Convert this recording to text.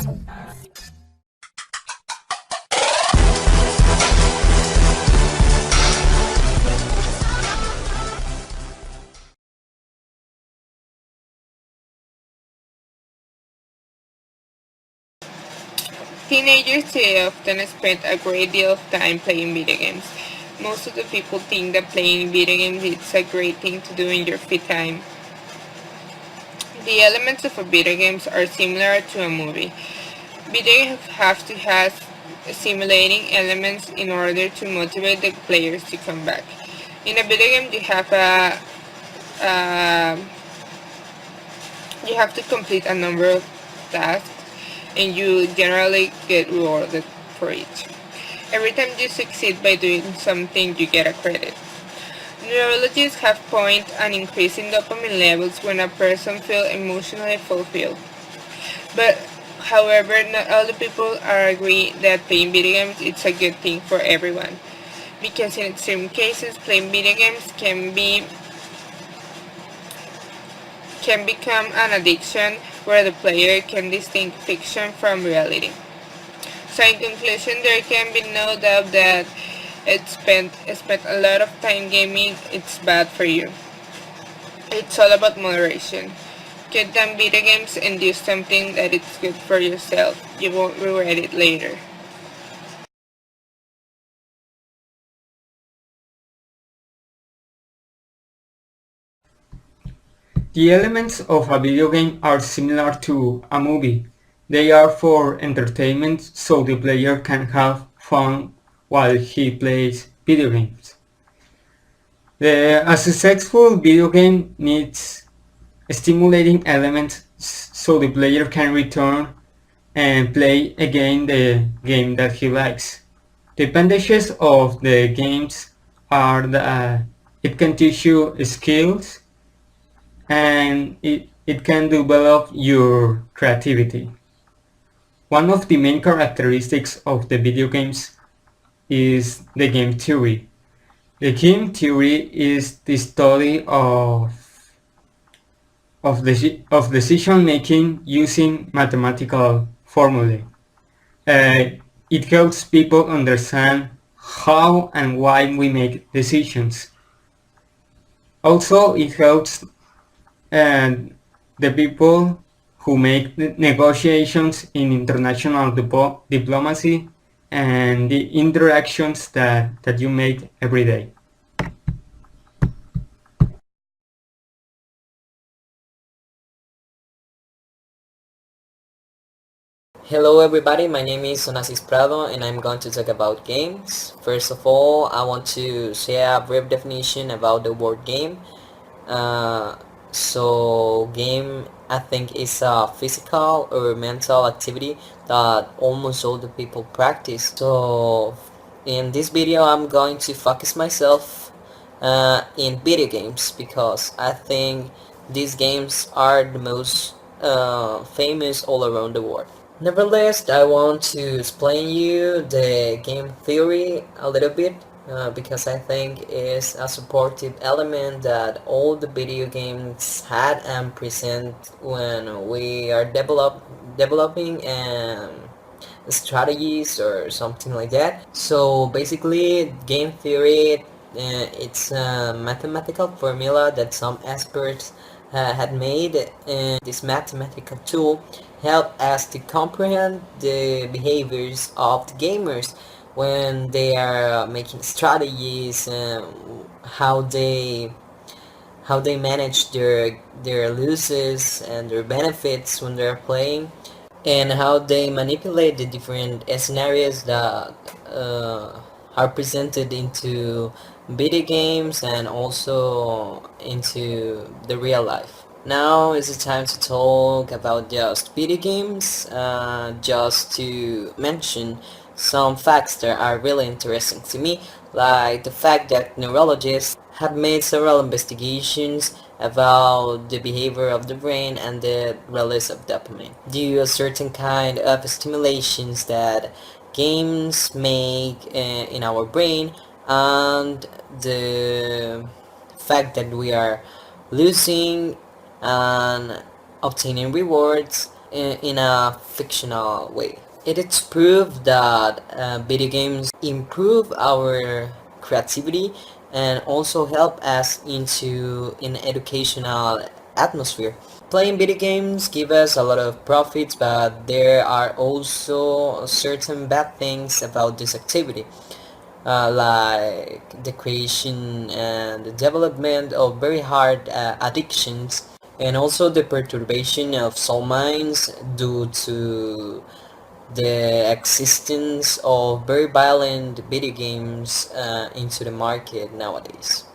Teenagers today often spend a great deal of time playing video games. Most of the people think that playing video games is a great thing to do in your free time. The elements of a video games are similar to a movie. Video games have to have stimulating elements in order to motivate the players to come back. In a video game, uh, you have to complete a number of tasks, and you generally get rewarded for it. Every time you succeed by doing something, you get a credit. Neurologists have pointed an increase in dopamine levels when a person feels emotionally fulfilled. But however, not all the people are agree that playing video games is a good thing for everyone. Because in extreme cases, playing video games can become an addiction where the player can distinguish fiction from reality. So in conclusion, there can be no doubt that spent a lot of time gaming, it's bad for you. It's all about moderation. Get done video games and do something that is good for yourself. You won't regret it later. The elements of a video game are similar to a movie. They are for entertainment so the player can have fun while he plays video games. A successful video game needs stimulating elements so the player can return and play again the game that he likes. The advantages of the games are that it can teach you skills and it can develop your creativity. One of the main characteristics of the video games is the game theory. The game theory is the study of decision making using mathematical formulae. It helps people understand how and why we make decisions. Also, it helps the people who make negotiations in international diplomacy and the interactions that you make every day. Hello everybody, my name is Onasis Prado and I'm going to talk about games. First of all, I want to share a brief definition about the word game. Game I think is a physical or mental activity that almost all the people practice. So in this video I'm going to focus myself in video games because I think these games are the most famous all around the world. Nevertheless, I want to explain you the game theory a little bit because I think it's a supportive element that all the video games had and present when we are developing strategies or something like that. So basically, game theory it's a mathematical formula that some experts had made, and this mathematical tool help us to comprehend the behaviors of the gamers when they are making strategies, how they manage their losses and their benefits when they're playing, and how they manipulate the different scenarios that are presented into video games and also into the real life. Now is the time to talk about just video games, just to mention some facts that are really interesting to me, like the fact that neurologists have made several investigations about the behavior of the brain and the release of dopamine due to a certain kind of stimulations that games make in our brain, and the fact that we are losing and obtaining rewards in a fictional way. It is proof that video games improve our creativity and also help us into an educational atmosphere. Playing video games give us a lot of profits, but there are also certain bad things about this activity, like the creation and the development of very hard addictions, and also the perturbation of soul minds due to the existence of very violent video games into the market nowadays.